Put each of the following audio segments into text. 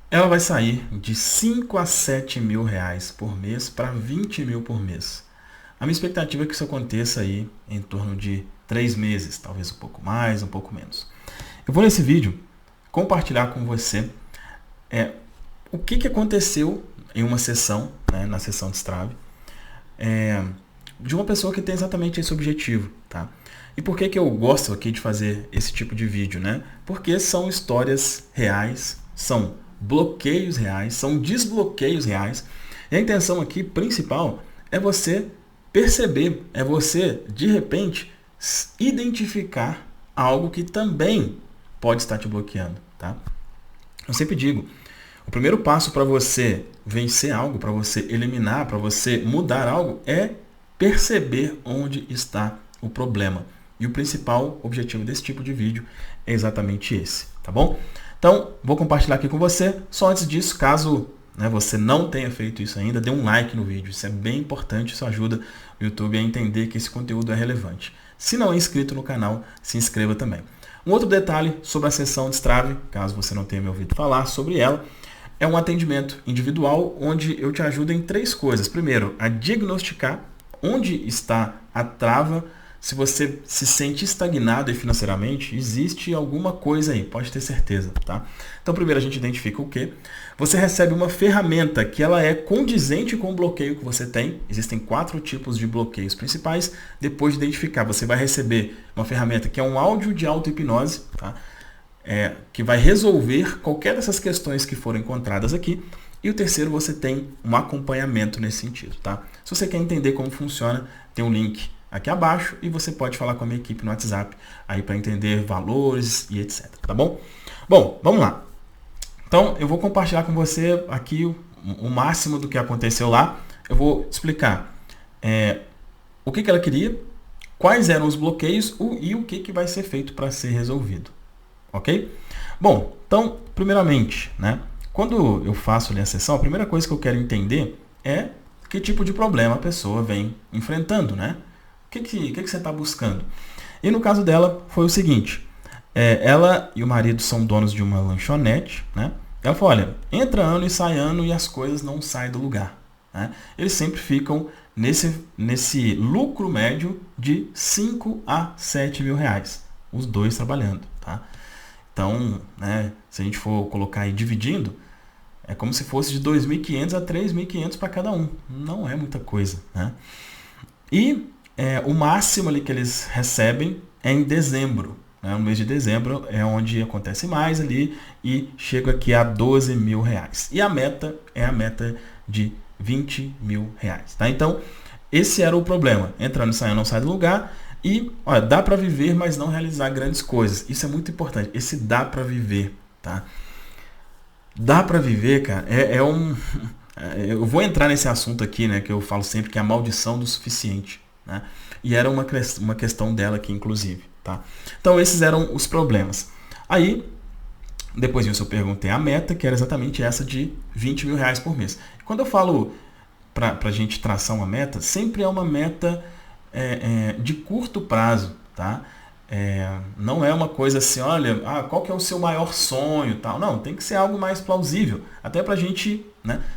ela vai sair de 5 a 7 mil reais por mês para 20 mil por mês. A minha expectativa é que isso aconteça aí em torno de 3 meses, talvez um pouco mais, um pouco menos. Eu vou nesse vídeo compartilhar com você o que aconteceu em uma sessão, né, na sessão de Strave, de uma pessoa que tem exatamente esse objetivo, tá? E por que eu gosto aqui de fazer esse tipo de vídeo, né? Porque são histórias reais, são bloqueios reais, são desbloqueios reais. E a intenção aqui principal é você perceber, é você, de repente, identificar algo que também pode estar te bloqueando, tá? Eu sempre digo, o primeiro passo para você vencer algo, para você eliminar, para você mudar algo, é perceber onde está o problema. E o principal objetivo desse tipo de vídeo é exatamente esse, tá bom? Então, vou compartilhar aqui com você. Só antes disso, caso você não tenha feito isso ainda, dê um like no vídeo. Isso é bem importante, isso ajuda o YouTube a entender que esse conteúdo é relevante. Se não é inscrito no canal, se inscreva também. Um outro detalhe sobre a sessão de Strave, caso você não tenha me ouvido falar sobre ela, é um atendimento individual onde eu te ajudo em 3 coisas. Primeiro, a diagnosticar onde está a trava. Se você se sente estagnado financeiramente, existe alguma coisa aí, pode ter certeza, tá? Então, primeiro a gente identifica o quê? Você recebe uma ferramenta que ela é condizente com o bloqueio que você tem. Existem 4 tipos de bloqueios principais. Depois de identificar, você vai receber uma ferramenta que é um áudio de auto-hipnose, tá? Que vai resolver qualquer dessas questões que foram encontradas aqui. E o terceiro, você tem um acompanhamento nesse sentido, tá? Se você quer entender como funciona, tem um link aqui abaixo e você pode falar com a minha equipe no WhatsApp aí para entender valores e etc, tá bom? Bom, vamos lá. Então, eu vou compartilhar com você aqui o máximo do que aconteceu lá. Eu vou explicar o que ela queria, quais eram os bloqueios e o que vai ser feito para ser resolvido, ok? Bom, então, primeiramente, quando eu faço ali a sessão, a primeira coisa que eu quero entender é que tipo de problema a pessoa vem enfrentando, né? O que você está buscando? E no caso dela foi o seguinte, ela e o marido são donos de uma lanchonete, né? Ela falou, olha, entra ano e sai ano e as coisas não saem do lugar, né? Eles sempre ficam nesse lucro médio de 5 a 7 mil reais, os dois trabalhando, tá? Então, se a gente for colocar aí dividindo, é como se fosse de 2.500 a 3.500 para cada um. Não é muita coisa, né? E o máximo ali que eles recebem é em dezembro. No mês de dezembro é onde acontece mais ali e chega aqui a 12 mil reais. E a meta é a meta de 20 mil reais. Tá? Então, esse era o problema. Entrando e saindo, não sai do lugar. E olha, dá para viver, mas não realizar grandes coisas. Isso é muito importante. Esse dá para viver. Tá? Dá para viver, cara, eu vou entrar nesse assunto aqui, né, que eu falo sempre que é a maldição do suficiente, né? E era uma questão dela aqui, inclusive, tá? Então, esses eram os problemas. Aí, depois disso, eu perguntei a meta, que era exatamente essa de 20 mil reais por mês. Quando eu falo pra gente traçar uma meta, sempre é uma meta de curto prazo, tá? Não é uma coisa assim, olha, qual que é o seu maior sonho, tal. Não, tem que ser algo mais plausível, até para a gente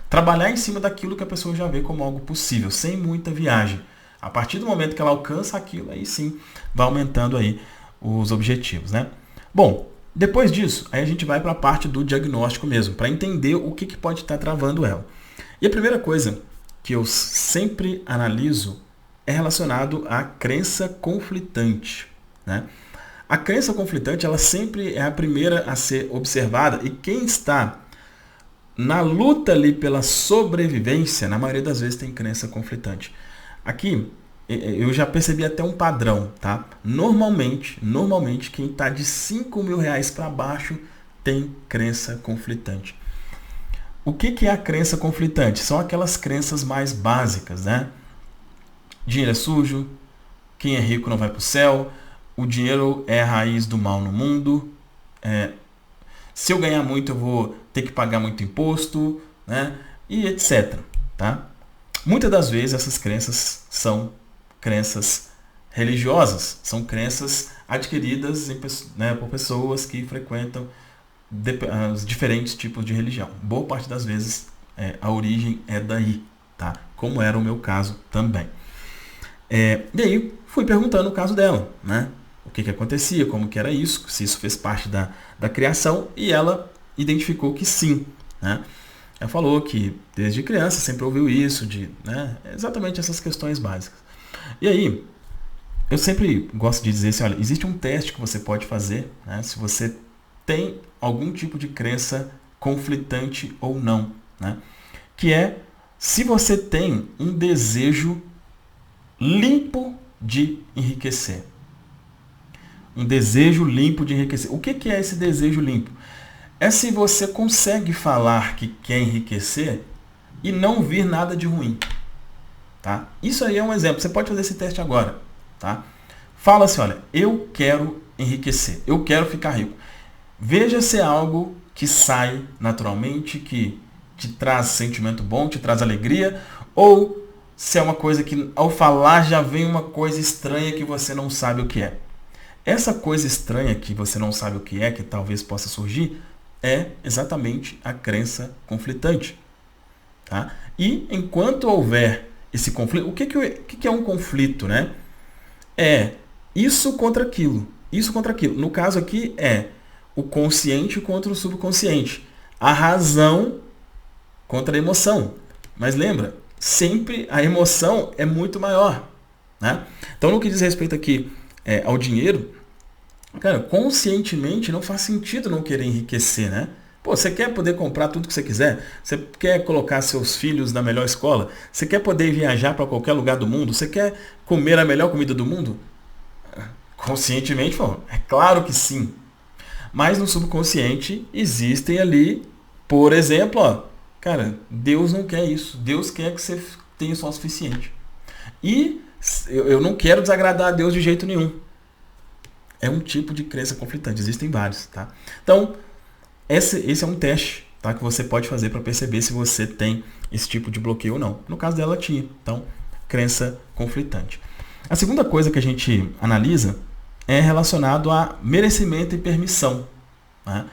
trabalhar em cima daquilo que a pessoa já vê como algo possível, sem muita viagem. A partir do momento que ela alcança aquilo, aí sim vai aumentando aí os objetivos, né? Bom, depois disso, aí a gente vai para a parte do diagnóstico mesmo, para entender o que pode estar travando ela. E a primeira coisa que eu sempre analiso é relacionado à crença conflitante. Né? A crença conflitante ela sempre é a primeira a ser observada e quem está na luta ali pela sobrevivência, na maioria das vezes tem crença conflitante. Aqui eu já percebi até um padrão, tá? Normalmente quem está de 5 mil reais para baixo tem crença conflitante. O que é a crença conflitante? São aquelas crenças mais básicas, né? Dinheiro é sujo, quem é rico não vai para o céu, o dinheiro é a raiz do mal no mundo, se eu ganhar muito eu vou ter que pagar muito imposto, né? E etc. Tá? Muitas das vezes essas crenças são crenças religiosas, são crenças adquiridas por pessoas que frequentam os diferentes tipos de religião. Boa parte das vezes a origem é daí, tá? Como era o meu caso também. E aí fui perguntando o caso dela, né? O que acontecia, como que era isso, se isso fez parte da criação, e ela identificou que sim, né? Ela falou que desde criança sempre ouviu isso, né? Exatamente essas questões básicas. E aí, eu sempre gosto de dizer assim, olha, existe um teste que você pode fazer, né? Se você tem algum tipo de crença conflitante ou não, né? Que é se você tem um desejo limpo de enriquecer. Um desejo limpo de enriquecer. O que é esse desejo limpo? É se você consegue falar que quer enriquecer e não vir nada de ruim. Tá? Isso aí é um exemplo. Você pode fazer esse teste agora. Tá? Fala assim, olha, eu quero enriquecer. Eu quero ficar rico. Veja se é algo que sai naturalmente, que te traz sentimento bom, te traz alegria, ou se é uma coisa que ao falar já vem uma coisa estranha que você não sabe o que é. Essa coisa estranha que você não sabe o que é, que talvez possa surgir, é exatamente a crença conflitante. Tá? E enquanto houver esse conflito, o que é um conflito, né? É isso contra aquilo. Isso contra aquilo. No caso aqui é o consciente contra o subconsciente. A razão contra a emoção. Mas lembra, sempre a emoção é muito maior. Né? Então, no que diz respeito aqui ao dinheiro, cara, conscientemente não faz sentido não querer enriquecer, né? Pô, você quer poder comprar tudo que você quiser? Você quer colocar seus filhos na melhor escola? Você quer poder viajar para qualquer lugar do mundo? Você quer comer a melhor comida do mundo? Conscientemente, pô, é claro que sim. Mas no subconsciente existem ali, por exemplo, ó, cara, Deus não quer isso. Deus quer que você tenha só o suficiente. E eu não quero desagradar a Deus de jeito nenhum. É um tipo de crença conflitante. Existem vários, tá? Então, esse é um teste, tá, que você pode fazer para perceber se você tem esse tipo de bloqueio ou não. No caso dela, tinha. Então, crença conflitante. A segunda coisa que a gente analisa é relacionado a merecimento e permissão. Né?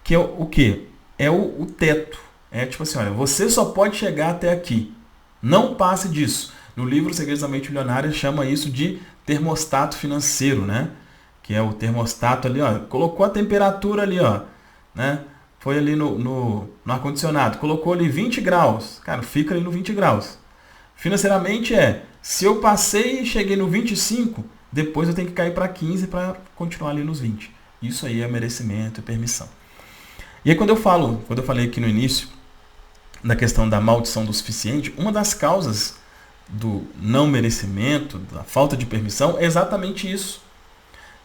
Que é o quê? É o teto. É tipo assim, olha, você só pode chegar até aqui. Não passe disso. No livro Segredos da Mente Milionária chama isso de termostato financeiro, né? Que é o termostato ali, ó, colocou a temperatura ali, ó, né? Foi ali no ar-condicionado, colocou ali 20 graus, cara, fica ali no 20 graus. Financeiramente se eu passei e cheguei no 25, depois eu tenho que cair para 15 para continuar ali nos 20. Isso aí é merecimento e permissão. E aí quando eu falei aqui no início da questão da maldição do suficiente, uma das causas do não merecimento, da falta de permissão, é exatamente isso.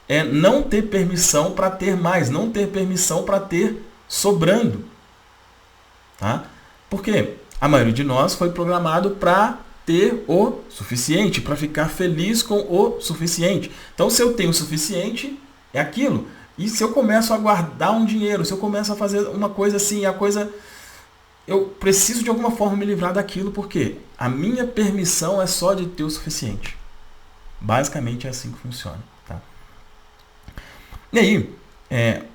É não ter permissão para ter mais, não ter permissão para ter sobrando. Tá? Porque a maioria de nós foi programado para ter o suficiente, para ficar feliz com o suficiente. Então, se eu tenho o suficiente, é aquilo. E se eu começo a guardar um dinheiro, se eu começo a fazer uma coisa assim, eu preciso de alguma forma me livrar daquilo, porque a minha permissão é só de ter o suficiente. Basicamente é assim que funciona. Tá? E aí,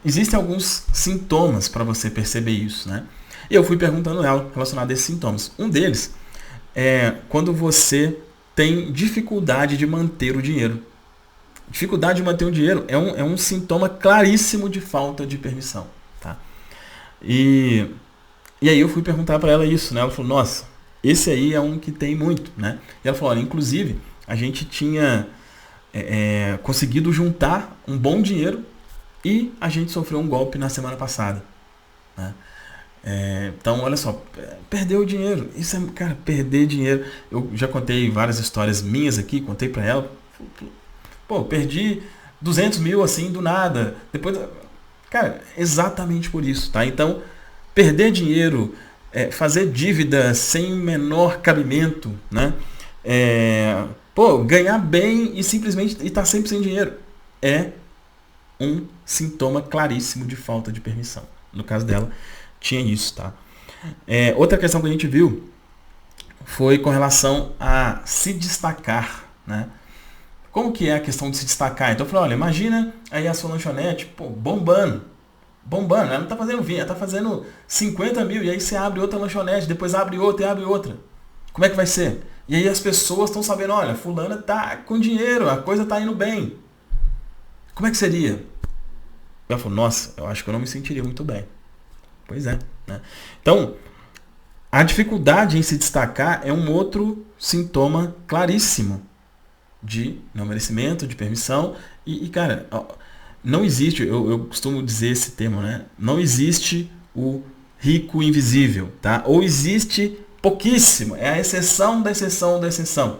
existem alguns sintomas para você perceber isso, né? E eu fui perguntando ela relacionado a esses sintomas. Um deles é quando você tem dificuldade de manter o dinheiro. Dificuldade de manter o dinheiro é um sintoma claríssimo de falta de permissão. Tá? E aí eu fui perguntar para ela isso, né? Ela falou, nossa, esse aí é um que tem muito, né? E ela falou, olha, inclusive, a gente tinha conseguido juntar um bom dinheiro e a gente sofreu um golpe na semana passada. Né? Então, olha só, perdeu o dinheiro. Isso é, cara, perder dinheiro. Eu já contei várias histórias minhas aqui, contei para ela. Pô, perdi 200 mil assim, do nada. Depois, cara, exatamente por isso, tá? Então, perder dinheiro, fazer dívida sem menor cabimento, né? Ganhar bem e simplesmente estar sempre sem dinheiro é um sintoma claríssimo de falta de permissão. No caso dela, tinha isso, tá? Outra questão que a gente viu foi com relação a se destacar, né? Como que é a questão de se destacar? Então eu falei, olha, imagina aí a sua lanchonete, bombando, bombando. Ela não está fazendo 20, ela está fazendo 50 mil. E aí você abre outra lanchonete, depois abre outra e abre outra. Como é que vai ser? E aí as pessoas estão sabendo, olha, fulana tá com dinheiro, a coisa tá indo bem. Como é que seria? Ela falou, nossa, eu acho que eu não me sentiria muito bem. Pois é. Né? Então, a dificuldade em se destacar é um outro sintoma claríssimo de não merecimento, de permissão. E cara, não existe, eu costumo dizer esse termo, né? Não existe o rico invisível, tá? Ou existe pouquíssimo, é a exceção da exceção da exceção.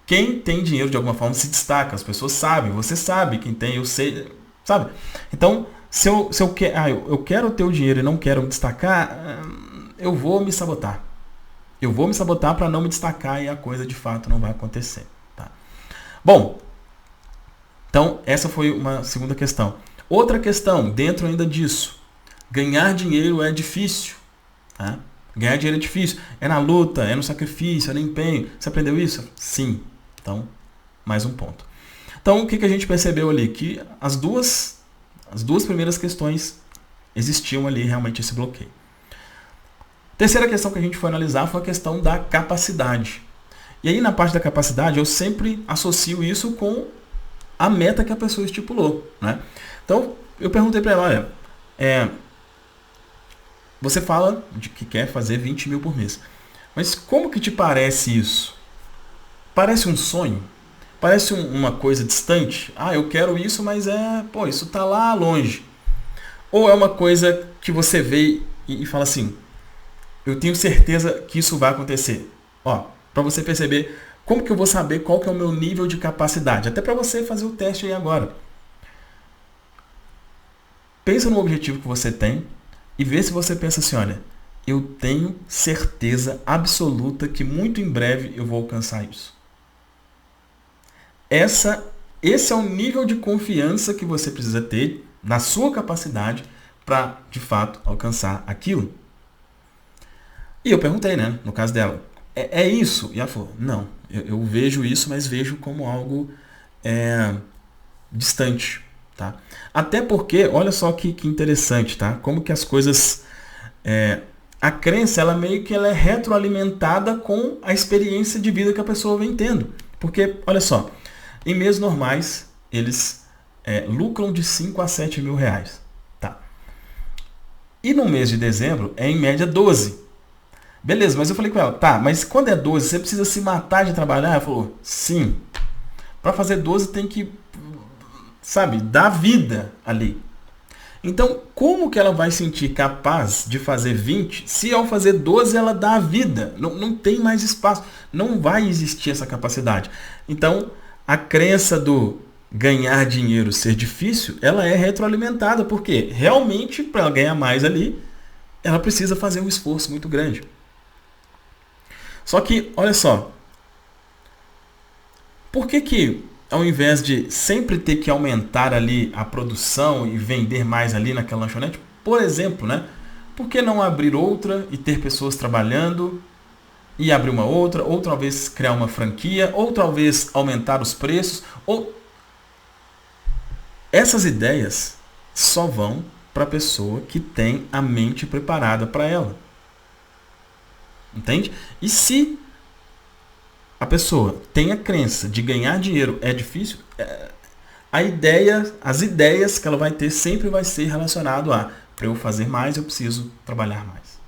Quem tem dinheiro de alguma forma se destaca, as pessoas sabem, você sabe, quem tem, eu sei, sabe? Então, se eu quero ter o dinheiro e não quero me destacar, eu vou me sabotar. Eu vou me sabotar para não me destacar e a coisa de fato não vai acontecer. Tá? Bom, então essa foi uma segunda questão. Outra questão, dentro ainda disso, ganhar dinheiro é difícil. Tá? Ganhar dinheiro é difícil. É na luta, é no sacrifício, é no empenho. Você aprendeu isso? Sim. Então, mais um ponto. Então, o que a gente percebeu ali? Que as duas primeiras questões existiam ali realmente esse bloqueio. Terceira questão que a gente foi analisar foi a questão da capacidade. E aí, na parte da capacidade, eu sempre associo isso com a meta que a pessoa estipulou. Né? Então, eu perguntei para ela, olha, você fala de que quer fazer 20 mil por mês. Mas como que te parece isso? Parece um sonho? Parece uma coisa distante? Eu quero isso, mas isso tá lá longe. Ou é uma coisa que você vê e fala assim, eu tenho certeza que isso vai acontecer. Para você perceber como que eu vou saber qual que é o meu nível de capacidade. Até para você fazer o teste aí agora. Pensa no objetivo que você tem e vê se você pensa assim, olha, eu tenho certeza absoluta que muito em breve eu vou alcançar isso. Esse é o nível de confiança que você precisa ter na sua capacidade para, de fato, alcançar aquilo. E eu perguntei, né, no caso dela, é isso? E ela falou, não, eu vejo isso, mas vejo como algo distante. Tá? Até porque, olha só que interessante, tá? Como que as coisas... a crença, ela meio que ela é retroalimentada com a experiência de vida que a pessoa vem tendo. Porque, olha só, em meses normais, eles lucram de 5 a 7 mil reais. Tá? E no mês de dezembro, é em média 12. Beleza, mas eu falei com ela, tá, mas quando é 12, você precisa se matar de trabalhar? Ela falou, sim. Para fazer 12 tem que, dar vida ali. Então, como que ela vai sentir capaz de fazer 20 se ao fazer 12 ela dá a vida? Não tem mais espaço. Não vai existir essa capacidade. Então, a crença do ganhar dinheiro ser difícil, ela é retroalimentada. Porque realmente, para ela ganhar mais ali, ela precisa fazer um esforço muito grande. Só que, olha só, por que ao invés de sempre ter que aumentar ali a produção e vender mais ali naquela lanchonete, por exemplo, né? Por que não abrir outra e ter pessoas trabalhando e abrir uma outra, ou talvez criar uma franquia, ou talvez aumentar os preços, ou... Essas ideias só vão para a pessoa que tem a mente preparada para ela. Entende? E se a pessoa tem a crença de ganhar dinheiro é difícil, as ideias que ela vai ter sempre vai ser relacionado a para eu fazer mais, eu preciso trabalhar mais.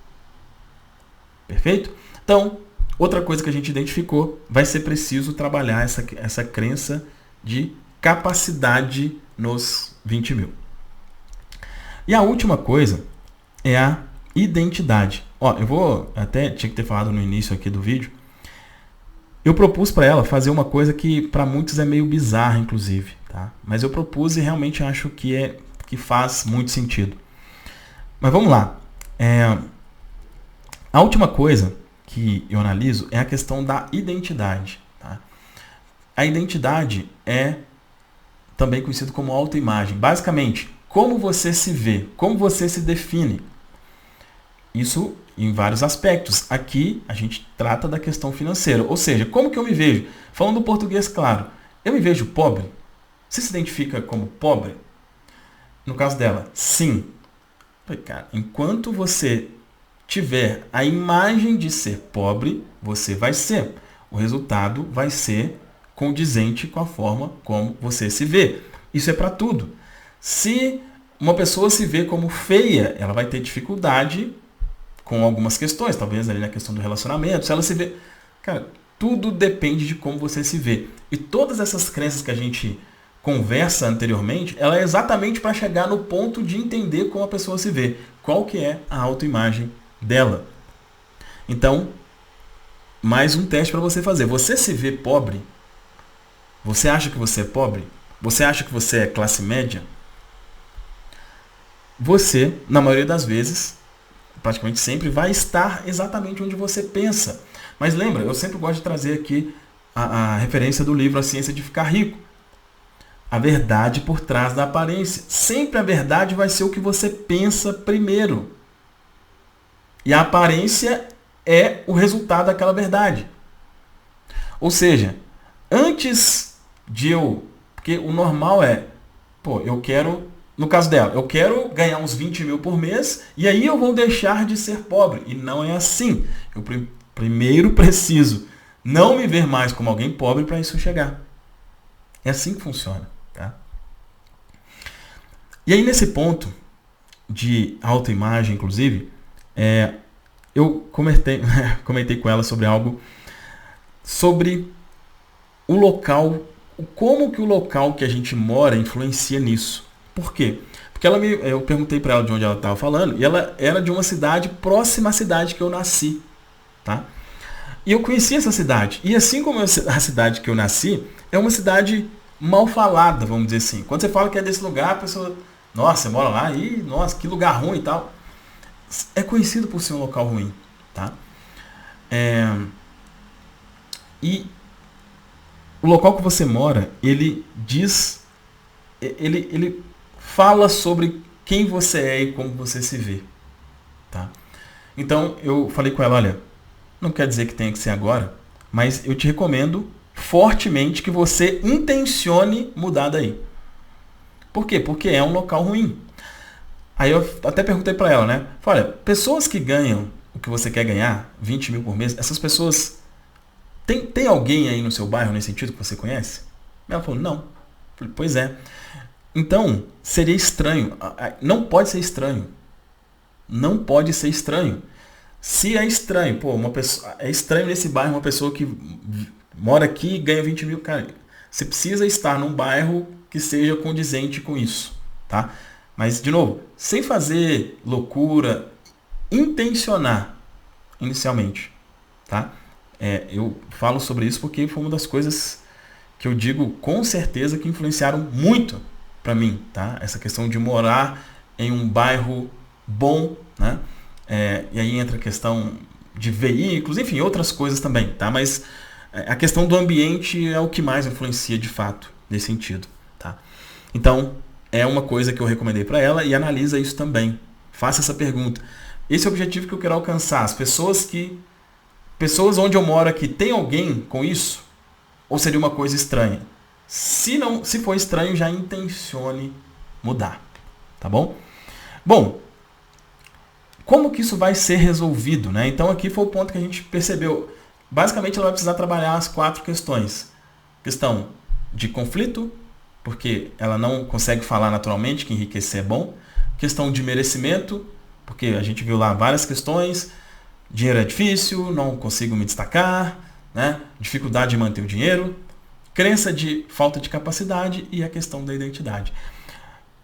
Perfeito? Então, outra coisa que a gente identificou, vai ser preciso trabalhar essa crença de capacidade nos 20 mil. E a última coisa é a identidade. Eu vou até tinha que ter falado no início aqui do vídeo. Eu propus para ela fazer uma coisa que para muitos é meio bizarra, inclusive, tá? Mas eu propus e realmente acho que faz muito sentido. Mas vamos lá. A última coisa que eu analiso é a questão da identidade. Tá? A identidade é também conhecido como autoimagem. Basicamente, como você se vê, como você se define. Isso em vários aspectos. Aqui a gente trata da questão financeira. Ou seja, como que eu me vejo? Falando português claro, eu me vejo pobre? Você se identifica como pobre? No caso dela, sim. Falei, cara, enquanto você tiver a imagem de ser pobre, você vai ser. O resultado vai ser condizente com a forma como você se vê. Isso é para tudo. Se uma pessoa se vê como feia, ela vai ter dificuldade com algumas questões, talvez ali na questão do relacionamento. Se ela se vê... Cara, tudo depende de como você se vê. E todas essas crenças que a gente conversa anteriormente, ela é exatamente para chegar no ponto de entender como a pessoa se vê. Qual que é a autoimagem dela. Então, mais um teste para você fazer. Você se vê pobre? Você acha que você é pobre? Você acha que você é classe média? Você, na maioria das vezes, praticamente sempre, vai estar exatamente onde você pensa. Mas lembra, eu sempre gosto de trazer aqui a referência do livro A Ciência de Ficar Rico. A verdade por trás da aparência. Sempre a verdade vai ser o que você pensa primeiro. E a aparência é o resultado daquela verdade. Ou seja, antes de eu... Porque o normal é... Pô, eu quero... No caso dela, eu quero ganhar uns 20 mil por mês e aí eu vou deixar de ser pobre. E não é assim. Eu primeiro preciso não me ver mais como alguém pobre para isso chegar. É assim que funciona. Tá? E aí nesse ponto de autoimagem, inclusive, eu comentei com ela sobre algo, sobre o local, como que o local que a gente mora influencia nisso. Por quê? Porque eu perguntei para ela de onde ela estava falando, e ela era de uma cidade próxima à cidade que eu nasci. Tá? E eu conheci essa cidade. E assim como a cidade que eu nasci, é uma cidade mal falada, vamos dizer assim. Quando você fala que é desse lugar, a pessoa... Nossa, você mora lá? Ih, nossa, que lugar ruim e tal. É conhecido por ser um local ruim. Tá? E o local que você mora, ele diz... Ele fala sobre quem você é e como você se vê. Tá? Então, eu falei com ela, olha, não quer dizer que tenha que ser agora, mas eu te recomendo fortemente que você intencione mudar daí. Por quê? Porque é um local ruim. Aí eu até perguntei para ela, né? Falei, olha, pessoas que ganham o que você quer ganhar, 20 mil por mês, essas pessoas... Tem alguém aí no seu bairro nesse sentido que você conhece? Ela falou, não. Falei, pois é. Então, seria estranho. Não pode ser estranho. Não pode ser estranho. Se é estranho, pô, uma pessoa, é estranho nesse bairro uma pessoa que mora aqui e ganha 20 mil, cara, você precisa estar num bairro que seja condizente com isso, tá? Mas, de novo, sem fazer loucura, intencionar inicialmente, tá? Eu falo sobre isso porque foi uma das coisas que eu digo com certeza que influenciaram muito para mim, tá? Essa questão de morar em um bairro bom, né? E aí entra a questão de veículos, enfim, outras coisas também, tá? Mas a questão do ambiente é o que mais influencia de fato nesse sentido, tá? Então, é uma coisa que eu recomendei para ela e analisa isso também. Faça essa pergunta. Esse é o objetivo que eu quero alcançar. As pessoas onde eu moro aqui, tem alguém com isso? Ou seria uma coisa estranha? Se for estranho, já intencione mudar, tá bom? Bom, como que isso vai ser resolvido, né? Então aqui foi o ponto que a gente percebeu. Basicamente ela vai precisar trabalhar as 4 questões. Questão de conflito, porque ela não consegue falar naturalmente que enriquecer é bom. Questão de merecimento, porque a gente viu lá várias questões. Dinheiro é difícil, não consigo me destacar, né? Dificuldade de manter o dinheiro. Crença de falta de capacidade e a questão da identidade.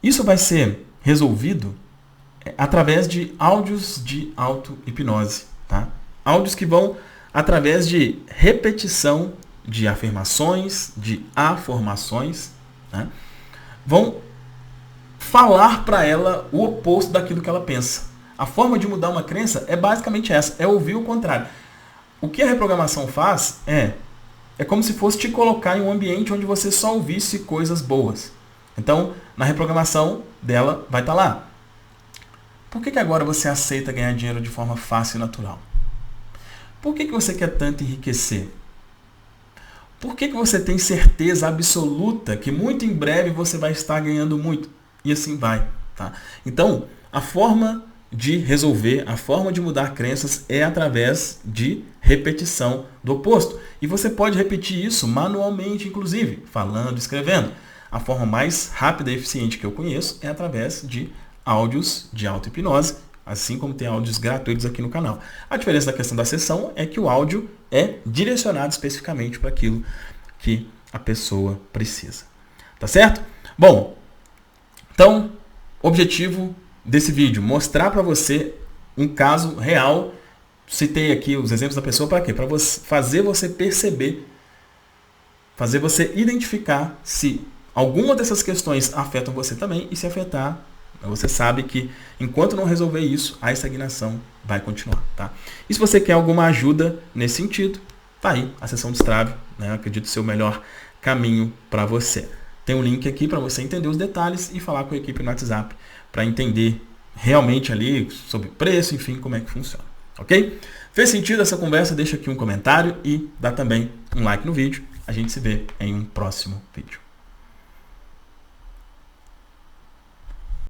Isso vai ser resolvido através de áudios de auto-hipnose. Tá? Áudios que vão através de repetição de afirmações, de afirmações, né? Vão falar para ela o oposto daquilo que ela pensa. A forma de mudar uma crença é basicamente essa, é ouvir o contrário. O que a reprogramação faz é como se fosse te colocar em um ambiente onde você só ouvisse coisas boas. Então, na reprogramação dela vai estar lá. Por que agora você aceita ganhar dinheiro de forma fácil e natural? Por que você quer tanto enriquecer? Por que você tem certeza absoluta que muito em breve você vai estar ganhando muito? E assim vai. Tá? Então, A forma de resolver, a forma de mudar crenças é através de repetição do oposto. E você pode repetir isso manualmente, inclusive, falando, escrevendo. A forma mais rápida e eficiente que eu conheço é através de áudios de auto-hipnose, assim como tem áudios gratuitos aqui no canal. A diferença da questão da sessão é que o áudio é direcionado especificamente para aquilo que a pessoa precisa. Tá certo? Bom, então, objetivo desse vídeo, mostrar para você um caso real. Citei aqui os exemplos da pessoa para quê? Para fazer você perceber, fazer você identificar se alguma dessas questões afetam você também, e se afetar, você sabe que enquanto não resolver isso, a estagnação vai continuar, tá? E se você quer alguma ajuda nesse sentido, tá aí a sessão Destrave, né? Eu acredito ser o melhor caminho para você. Tem um link aqui para você entender os detalhes e falar com a equipe no WhatsApp para entender realmente ali sobre preço, enfim, como é que funciona, ok? Fez sentido essa conversa? Deixa aqui um comentário e dá também um like no vídeo. A gente se vê em um próximo vídeo.